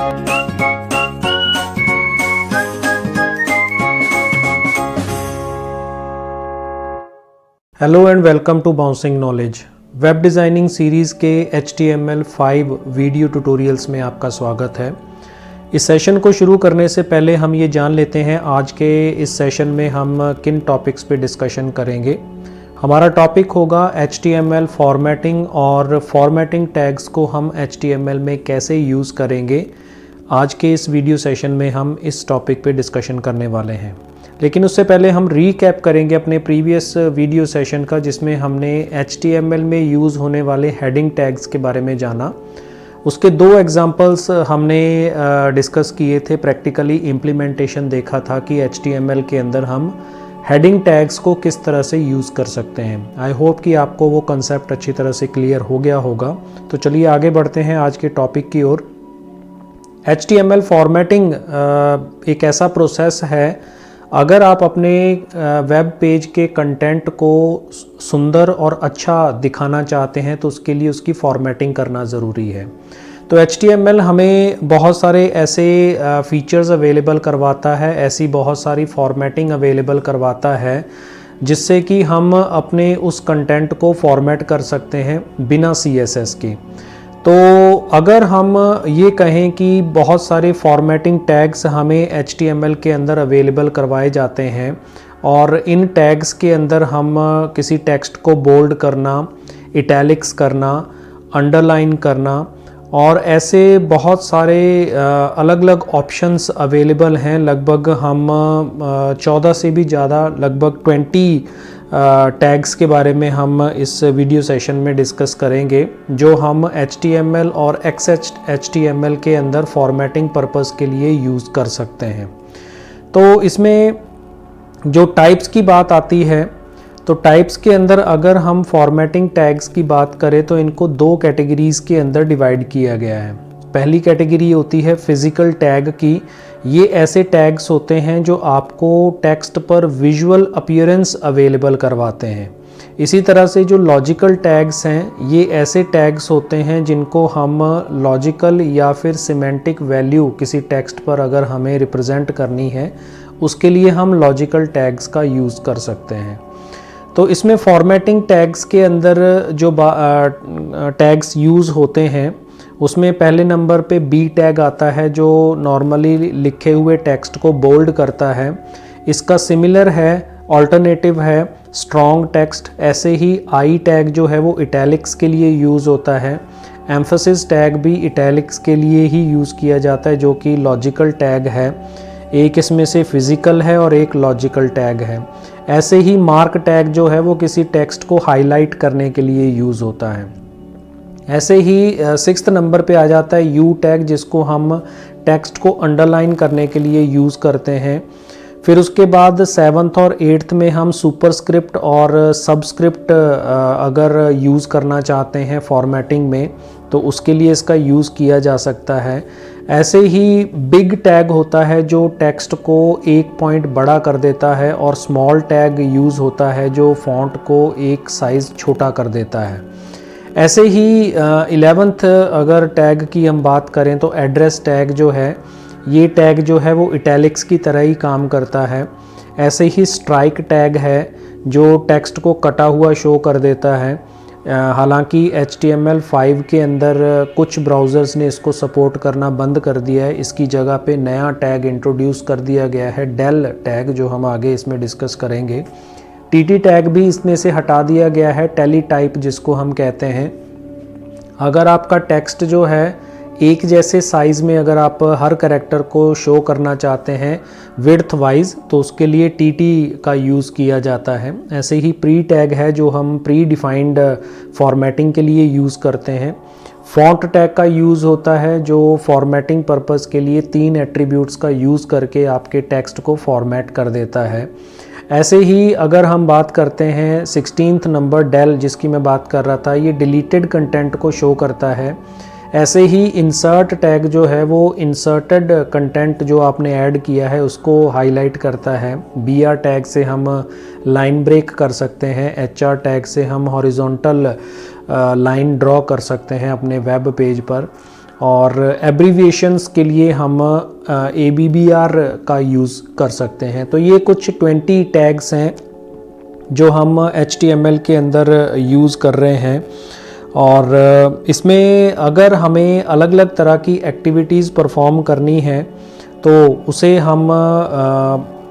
Hello and welcome to bouncing knowledge. Web designing series के HTML5 video tutorials में आपका स्वागत है। इस सेशन को शुरू करने से पहले हम ये जान लेते हैं आज के इस सेशन में हम किन टॉपिक्स पे डिस्कशन करेंगे। हमारा टॉपिक होगा HTML फॉर्मेटिंग और फॉर्मेटिंग टैग्स को हम HTML में कैसे यूज़ करेंगे। आज के इस वीडियो सेशन में हम इस टॉपिक पे डिस्कशन करने वाले हैं, लेकिन उससे पहले हम रीकैप करेंगे अपने प्रीवियस वीडियो सेशन का, जिसमें हमने HTML में यूज़ होने वाले हेडिंग टैग्स के बारे में जाना। उसके दो एग्जांपल्स हमने डिस्कस किए थे, प्रैक्टिकली इम्प्लीमेंटेशन देखा था कि HTML के अंदर हम हेडिंग टैग्स को किस तरह से यूज़ कर सकते हैं। आई होप कि आपको वो कंसेप्ट अच्छी तरह से क्लियर हो गया होगा। तो चलिए आगे बढ़ते हैं आज के टॉपिक की ओर। HTML फॉर्मेटिंग एक ऐसा प्रोसेस है, अगर आप अपने वेब पेज के कंटेंट को सुंदर और अच्छा दिखाना चाहते हैं तो उसके लिए उसकी फॉर्मेटिंग करना ज़रूरी है। तो HTML हमें बहुत सारे ऐसे फीचर्स अवेलेबल करवाता है, ऐसी बहुत सारी फॉर्मेटिंग अवेलेबल करवाता है जिससे कि हम अपने उस कंटेंट को फॉर्मेट कर सकते हैं बिना CSS के। तो अगर हम ये कहें कि बहुत सारे फॉर्मेटिंग टैग्स हमें HTML के अंदर अवेलेबल करवाए जाते हैं और इन टैग्स के अंदर हम किसी टेक्स्ट को बोल्ड करना, इटैलिक्स करना, अंडरलाइन करना और ऐसे बहुत सारे अलग अलग ऑप्शंस अवेलेबल हैं। लगभग हम 14 से भी ज़्यादा, लगभग 20 टैग्स के बारे में हम इस वीडियो सेशन में डिस्कस करेंगे, जो हम HTML और XHTML के अंदर फॉर्मेटिंग पर्पस के लिए यूज़ कर सकते हैं। तो इसमें जो टाइप्स की बात आती है, तो टाइप्स के अंदर अगर हम फॉर्मेटिंग टैग्स की बात करें तो इनको दो कैटेगरीज़ के अंदर डिवाइड किया गया है। पहली कैटेगरी होती है फिज़िकल टैग की। ये ऐसे टैग्स होते हैं जो आपको टेक्स्ट पर विजुअल अपीयरेंस अवेलेबल करवाते हैं। इसी तरह से जो लॉजिकल टैग्स हैं, ये ऐसे टैग्स होते हैं जिनको हम लॉजिकल या फिर सिमेंटिक वैल्यू किसी टेक्स्ट पर अगर हमें रिप्रेजेंट करनी है, उसके लिए हम लॉजिकल टैग्स का यूज़ कर सकते हैं। तो इसमें फॉर्मेटिंग टैग्स के अंदर जो टैग्स यूज़ होते हैं उसमें पहले नंबर पे B टैग आता है, जो नॉर्मली लिखे हुए टेक्स्ट को बोल्ड करता है। इसका सिमिलर है, ऑल्टरनेटिव है स्ट्रॉन्ग टेक्स्ट। ऐसे ही I टैग जो है वो इटैलिक्स के लिए यूज़ होता है। एम्फेसिस टैग भी इटैलिक्स के लिए ही यूज़ किया जाता है, जो कि लॉजिकल टैग है। एक इसमें से फिज़िकल है और एक लॉजिकल टैग है। ऐसे ही मार्क टैग जो है वो किसी टेक्स्ट को हाईलाइट करने के लिए यूज़ होता है। ऐसे ही 6th नंबर पे आ जाता है U टैग, जिसको हम टेक्स्ट को अंडरलाइन करने के लिए यूज़ करते हैं। फिर उसके बाद 7th और 8th में हम सुपरस्क्रिप्ट और सबस्क्रिप्ट अगर यूज़ करना चाहते हैं फॉर्मेटिंग में, तो उसके लिए इसका यूज़ किया जा सकता है। ऐसे ही बिग टैग होता है जो टेक्स्ट को एक पॉइंट बड़ा कर देता है, और स्मॉल टैग यूज़ होता है जो फॉन्ट को एक साइज़ छोटा कर देता है। ऐसे ही 11th अगर टैग की हम बात करें तो एड्रेस टैग जो है, ये टैग जो है वो इटैलिक्स की तरह ही काम करता है। ऐसे ही स्ट्राइक टैग है जो टेक्स्ट को कटा हुआ शो कर देता है। हालांकि HTML5 के अंदर कुछ ब्राउज़र्स ने इसको सपोर्ट करना बंद कर दिया है। इसकी जगह पे नया टैग इंट्रोड्यूस कर दिया गया है, डेल टैग, जो हम आगे इसमें डिस्कस करेंगे। TT टैग भी इसमें से हटा दिया गया है, टेली टाइप जिसको हम कहते हैं। अगर आपका टेक्स्ट जो है एक जैसे साइज़ में अगर आप हर कैरेक्टर को शो करना चाहते हैं विड्थ वाइज, तो उसके लिए TT का यूज़ किया जाता है। ऐसे ही प्री टैग है जो हम प्री डिफाइंड फॉर्मेटिंग के लिए यूज़ करते हैं। फॉन्ट टैग का यूज़ होता है जो फॉर्मेटिंग पर्पस के लिए 3 एट्रीब्यूट्स का यूज़ करके आपके टेक्स्ट को फॉर्मेट कर देता है। ऐसे ही अगर हम बात करते हैं 16th नंबर डेल, जिसकी मैं बात कर रहा था, ये डिलीटेड कंटेंट को शो करता है। ऐसे ही इंसर्ट टैग जो है वो इंसर्टेड कंटेंट जो आपने ऐड किया है उसको हाईलाइट करता है। BR टैग से हम लाइन ब्रेक कर सकते हैं। HR टैग से हम हॉरिजॉन्टल लाइन ड्रॉ कर सकते हैं अपने वेब पेज पर। और एब्रीविएशंस के लिए हम ABBR का यूज़ कर सकते हैं। तो ये कुछ 20 टैग्स हैं जो हम HTML के अंदर यूज़ कर रहे हैं। और इसमें अगर हमें अलग अलग तरह की एक्टिविटीज़ परफॉर्म करनी है तो उसे हम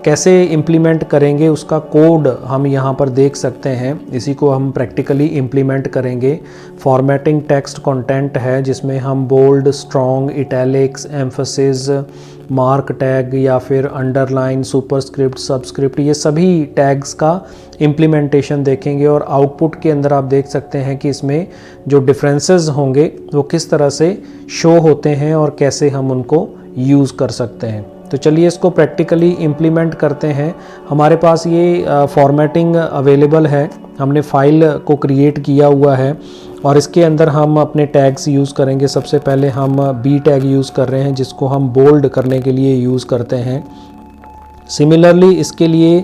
कैसे इम्प्लीमेंट करेंगे, उसका कोड हम यहाँ पर देख सकते हैं। इसी को हम प्रैक्टिकली इम्प्लीमेंट करेंगे। फॉर्मेटिंग टेक्स्ट कंटेंट है जिसमें हम bold, strong, italics, emphasis, mark tag या फिर अंडरलाइन, सुपरस्क्रिप्ट, सबस्क्रिप्ट, ये सभी टैग्स का इम्प्लीमेंटेशन देखेंगे। और आउटपुट के अंदर आप देख सकते हैं कि इसमें जो डिफरेंसेस होंगे वो किस तरह से शो होते हैं और कैसे हम उनको यूज़ कर सकते हैं। तो चलिए इसको प्रैक्टिकली इम्प्लीमेंट करते हैं। हमारे पास ये फॉर्मेटिंग अवेलेबल है, हमने फाइल को क्रिएट किया हुआ है और इसके अंदर हम अपने टैग्स यूज़ करेंगे। सबसे पहले हम B टैग यूज़ कर रहे हैं जिसको हम बोल्ड करने के लिए यूज़ करते हैं। सिमिलरली इसके लिए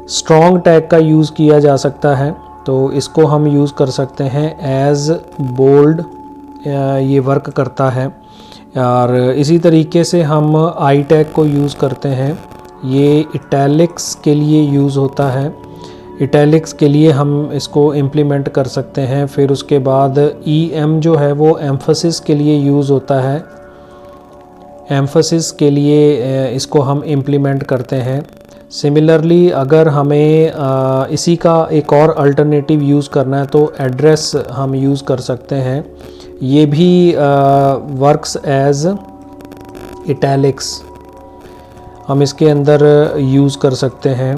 स्ट्रॉन्ग टैग का यूज़ किया जा सकता है, तो इसको हम यूज़ कर सकते हैं एज बोल्ड, ये वर्क करता है। और इसी तरीके से हम I टैग को यूज़ करते हैं, ये इटैलिक्स के लिए यूज़ होता है। इटैलिक्स के लिए हम इसको इम्प्लीमेंट कर सकते हैं। फिर उसके बाद EM जो है वो एम्फसिस के लिए यूज़ होता है, एम्फसिस के लिए इसको हम इम्प्लीमेंट करते हैं। सिमिलरली अगर हमें इसी का एक और अल्टरनेटिव यूज़ करना है तो एड्रेस हम यूज़ कर सकते हैं, ये भी वर्क्स एज इटैलिक्स, हम इसके अंदर यूज़ कर सकते हैं।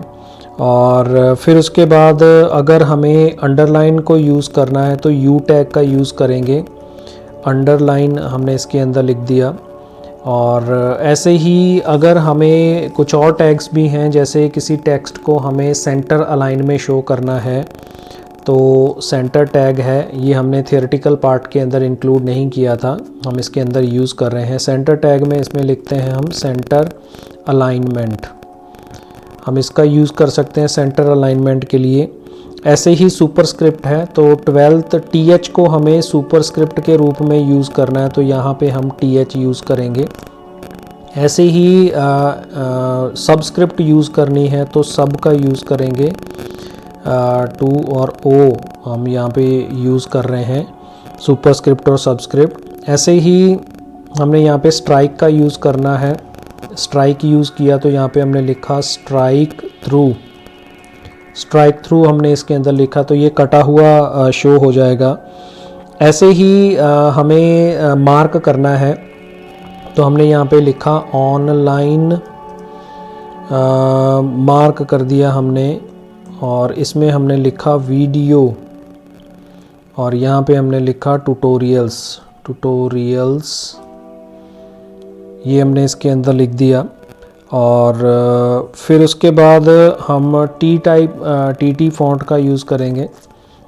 और फिर उसके बाद अगर हमें अंडरलाइन को यूज़ करना है तो U टैग का यूज़ करेंगे, अंडरलाइन हमने इसके अंदर लिख दिया। और ऐसे ही अगर हमें कुछ और टैग्स भी हैं, जैसे किसी टेक्स्ट को हमें सेंटर अलाइन में शो करना है तो सेंटर टैग है, ये हमने थियोरेटिकल पार्ट के अंदर इंक्लूड नहीं किया था, हम इसके अंदर यूज़ कर रहे हैं। सेंटर टैग में इसमें लिखते हैं हम सेंटर अलाइनमेंट, हम इसका यूज़ कर सकते हैं सेंटर अलाइनमेंट के लिए। ऐसे ही सुपरस्क्रिप्ट है, तो 12th TH को हमें सुपरस्क्रिप्ट के रूप में यूज़ करना है तो यहाँ पे हम TH यूज़ करेंगे। ऐसे ही सबस्क्रिप्ट यूज़ करनी है तो सब का यूज़ करेंगे, टू और O हम यहाँ पे यूज़ कर रहे हैं, सुपरस्क्रिप्ट और सबस्क्रिप्ट। ऐसे ही हमने यहाँ पे स्ट्राइक का यूज़ करना है, स्ट्राइक यूज़ किया तो यहाँ पे हमने लिखा स्ट्राइक थ्रू, स्ट्राइक थ्रू हमने इसके अंदर लिखा तो ये कटा हुआ शो हो जाएगा। ऐसे ही हमें मार्क करना है तो हमने यहाँ पे लिखा ऑनलाइन, मार्क कर दिया हमने। और इसमें हमने लिखा वीडियो और यहाँ पे हमने लिखा ट्यूटोरियल्स, ट्यूटोरियल्स ये हमने इसके अंदर लिख दिया। और फिर उसके बाद हम TT फॉन्ट का यूज़ करेंगे।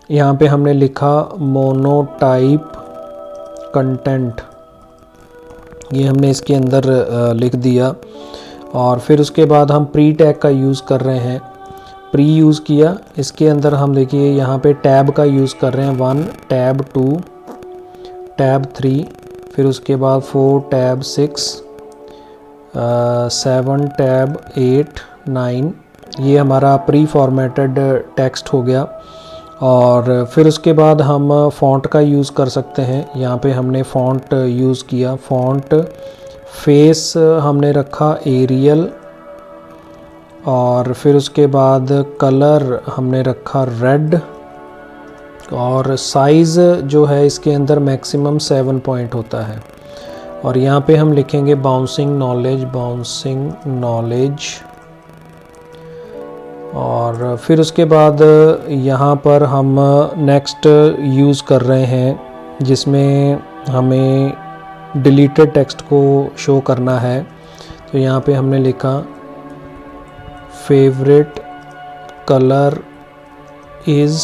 यहाँ पे हमने लिखा मोनोटाइप कंटेंट, ये हमने इसके अंदर लिख दिया। और फिर उसके बाद हम प्री टैग का यूज़ कर रहे हैं, प्री यूज़ किया, इसके अंदर हम देखिए यहाँ पे टैब का यूज़ कर रहे हैं, 1 टैब 2 टैब 3, फिर उसके बाद 4 टैब 6 7 टैब 8 9, ये हमारा प्री फॉर्मेटेड टेक्स्ट हो गया। और फिर उसके बाद हम फ़ॉन्ट का यूज़ कर सकते हैं, यहाँ पे हमने फ़ॉन्ट यूज़ किया, फ़ॉन्ट फेस हमने रखा एरियल। और फिर उसके बाद कलर हमने रखा रेड। और साइज़ जो है इसके अंदर मैक्सिमम 7 पॉइंट होता है। और यहाँ पे हम लिखेंगे बाउंसिंग नॉलेज, बाउंसिंग नॉलेज। और फिर उसके बाद यहाँ पर हम नेक्स्ट यूज़ कर रहे हैं जिसमें हमें डिलीटेड टेक्स्ट को शो करना है, तो यहाँ पे हमने लिखा फेवरेट कलर इज़,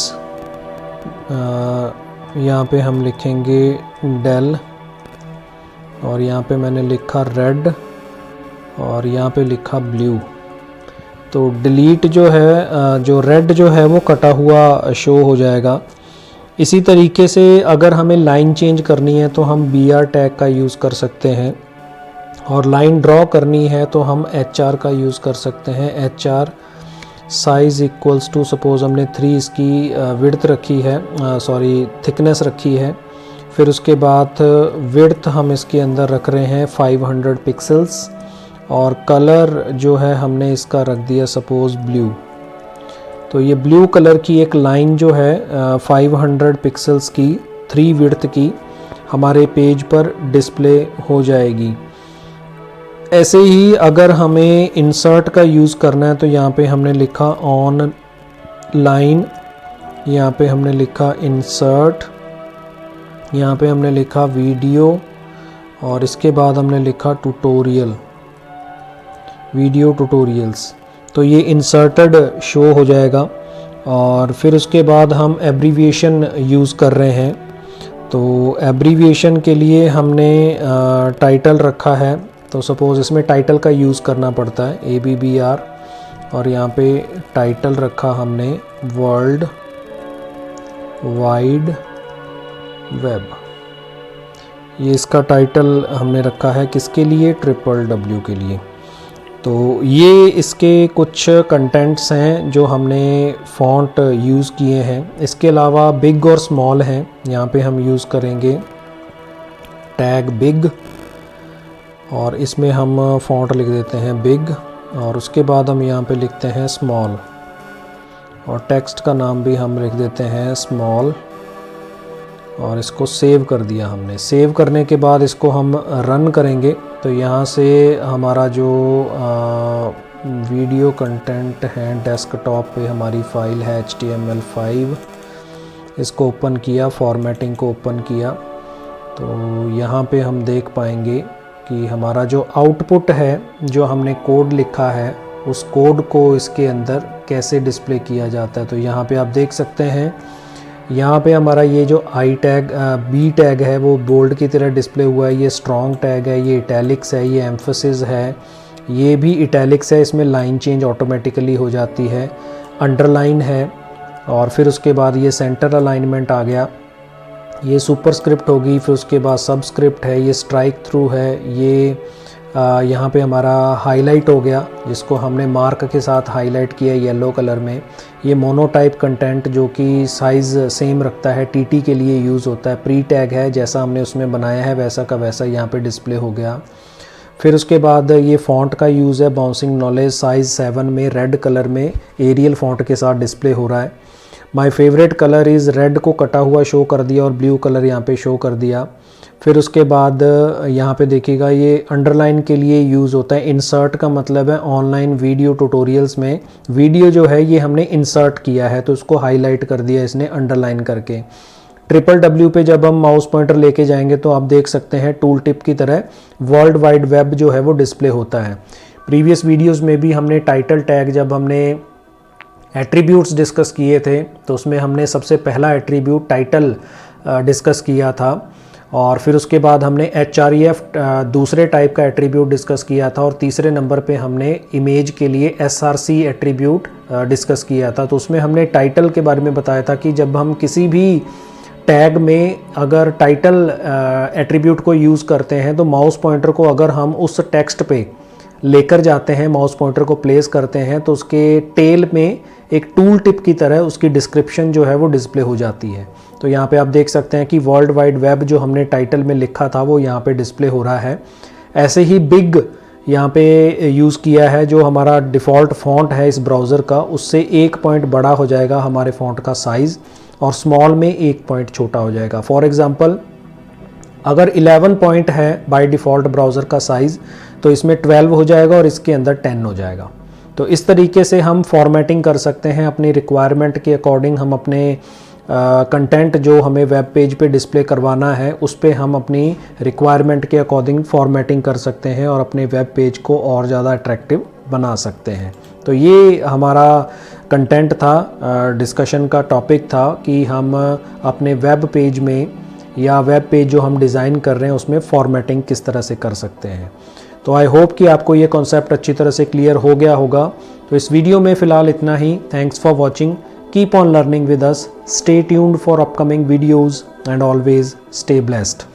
यहाँ पे हम लिखेंगे डेल। और यहाँ पे मैंने लिखा रेड और यहाँ पे लिखा ब्लू। तो डिलीट जो है, जो रेड जो है वो कटा हुआ शो हो जाएगा। इसी तरीके से अगर हमें लाइन चेंज करनी है तो हम BR टैग का यूज़ कर सकते हैं, और लाइन ड्रॉ करनी है तो हम HR का यूज़ कर सकते हैं। HR size equals to, suppose हमने 3 इसकी विड्थ रखी है, सॉरी थिकनेस रखी है। फिर उसके बाद विड्थ हम इसके अंदर रख रहे हैं 500 पिक्सल्स, और कलर जो है हमने इसका रख दिया सपोज़ ब्लू। तो ये ब्लू कलर की एक लाइन जो है 500 पिक्सल्स की 3 विड्थ की हमारे पेज पर डिस्प्ले हो जाएगी। ऐसे ही अगर हमें इंसर्ट का यूज़ करना है तो यहाँ पे हमने लिखा ऑन लाइन, यहाँ पे हमने लिखा इंसर्ट, यहाँ पे हमने लिखा वीडियो, और इसके बाद हमने लिखा ट्यूटोरियल, वीडियो ट्यूटोरियल्स। तो ये इंसर्टेड शो हो जाएगा। और फिर उसके बाद हम एब्रीविएशन यूज़ कर रहे हैं। तो एब्रीविएशन के लिए हमने टाइटल रखा है, तो सपोज़ इसमें टाइटल का यूज़ करना पड़ता है ABBR, और यहाँ पे टाइटल रखा हमने वर्ल्ड वाइड वेब। ये इसका टाइटल हमने रखा है किसके लिए, WWW के लिए। तो ये इसके कुछ कंटेंट्स हैं जो हमने फ़ॉन्ट यूज़ किए हैं। इसके अलावा बिग और स्मॉल हैं, यहाँ पे हम यूज़ करेंगे टैग बिग, और इसमें हम फ़ॉन्ट लिख देते हैं बिग, और उसके बाद हम यहाँ पे लिखते हैं स्मॉल, और टेक्स्ट का नाम भी हम लिख देते हैं स्मॉल, और इसको सेव कर दिया हमने। सेव करने के बाद इसको हम रन करेंगे तो यहाँ से हमारा जो वीडियो कंटेंट है डेस्कटॉप पे हमारी फ़ाइल है HTML5, इसको ओपन किया, फॉर्मेटिंग को ओपन किया, तो यहाँ पे हम देख पाएंगे कि हमारा जो आउटपुट है, जो हमने कोड लिखा है, उस कोड को इसके अंदर कैसे डिस्प्ले किया जाता है। तो यहाँ पे आप देख सकते हैं, यहाँ पे हमारा ये जो I टैग B टैग है वो बोल्ड की तरह डिस्प्ले हुआ है, ये स्ट्रॉन्ग टैग है, ये इटैलिक्स है, ये एम्फसिस है, ये भी इटैलिक्स है, इसमें लाइन चेंज ऑटोमेटिकली हो जाती है, अंडरलाइन है, और फिर उसके बाद ये सेंटर अलाइनमेंट आ गया, ये सुपरस्क्रिप्ट होगी, फिर उसके बाद सबस्क्रिप्ट है, ये स्ट्राइक थ्रू है, ये यहाँ पे हमारा हाईलाइट हो गया जिसको हमने मार्क के साथ हाईलाइट किया येलो कलर में, ये मोनोटाइप कंटेंट जो कि साइज़ सेम रखता है, TT के लिए यूज़ होता है, प्री टैग है, जैसा हमने उसमें बनाया है वैसा का वैसा यहाँ पे डिस्प्ले हो गया। फिर उसके बाद ये फ़ॉन्ट का यूज़ है, बाउंसिंग नॉलेज साइज़ 7 में रेड कलर में एरियल फ़ॉन्ट के साथ डिस्प्ले हो रहा है। My favourite colour is red को कटा हुआ शो कर दिया और ब्लू कलर यहाँ पे शो कर दिया। फिर उसके बाद यहाँ पे देखिएगा ये अंडरलाइन के लिए यूज़ होता है। इंसर्ट का मतलब है ऑनलाइन वीडियो ट्यूटोरियल्स में वीडियो जो है ये हमने इंसर्ट किया है तो उसको हाईलाइट कर दिया इसने अंडरलाइन करके। WWW पे जब हम माउस पॉइंटर लेके जाएंगे तो आप देख सकते हैं टूल टिप की तरह वर्ल्ड वाइड वेब जो है वो डिस्प्ले होता है। प्रीवियस वीडियोस में भी हमने टाइटल टैग, जब हमने एट्रीब्यूट्स डिस्कस किए थे तो उसमें हमने सबसे पहला एट्रीब्यूट टाइटल डिस्कस किया था और फिर उसके बाद हमने href दूसरे टाइप का एट्रीब्यूट डिस्कस किया था और तीसरे नंबर पे हमने इमेज के लिए src एट्रीब्यूट डिस्कस किया था। तो उसमें हमने टाइटल के बारे में बताया था कि जब हम किसी भी टैग में अगर टाइटल एट्रीब्यूट को यूज़ करते हैं तो माउस पॉइंटर को अगर हम उस टेक्स्ट पे लेकर जाते हैं, माउस पॉइंटर को प्लेस करते हैं तो उसके टेल में एक टूल टिप की तरह उसकी डिस्क्रिप्शन जो है वो डिस्प्ले हो जाती है। तो यहाँ पे आप देख सकते हैं कि वर्ल्ड वाइड वेब जो हमने टाइटल में लिखा था वो यहाँ पे डिस्प्ले हो रहा है। ऐसे ही बिग यहाँ पे यूज़ किया है, जो हमारा डिफ़ॉल्ट फ़ॉन्ट है इस ब्राउज़र का उससे 1 पॉइंट बड़ा हो जाएगा हमारे फ़ॉन्ट का साइज़ और स्मॉल में 1 पॉइंट छोटा हो जाएगा। फॉर एग्ज़ाम्पल अगर 11 पॉइंट है बाय डिफ़ॉल्ट ब्राउज़र का साइज़ तो इसमें 12 हो जाएगा और इसके अंदर 10 हो जाएगा। तो इस तरीके से हम फॉर्मेटिंग कर सकते हैं अपनी रिक्वायरमेंट के अकॉर्डिंग। हम अपने कंटेंट जो हमें वेब पेज पे डिस्प्ले करवाना है उस पे हम अपनी रिक्वायरमेंट के अकॉर्डिंग फॉर्मेटिंग कर सकते हैं और अपने वेब पेज को और ज़्यादा अट्रैक्टिव बना सकते हैं। तो ये हमारा कंटेंट था, डिस्कशन का टॉपिक था कि हम अपने वेब पेज में या वेब पेज जो हम डिज़ाइन कर रहे हैं उसमें फॉर्मेटिंग किस तरह से कर सकते हैं। तो आई होप कि आपको ये कॉन्सेप्ट अच्छी तरह से क्लियर हो गया होगा। तो इस वीडियो में फ़िलहाल इतना ही। Thanks for watching. Keep on learning with us. Stay tuned for upcoming videos and always stay blessed.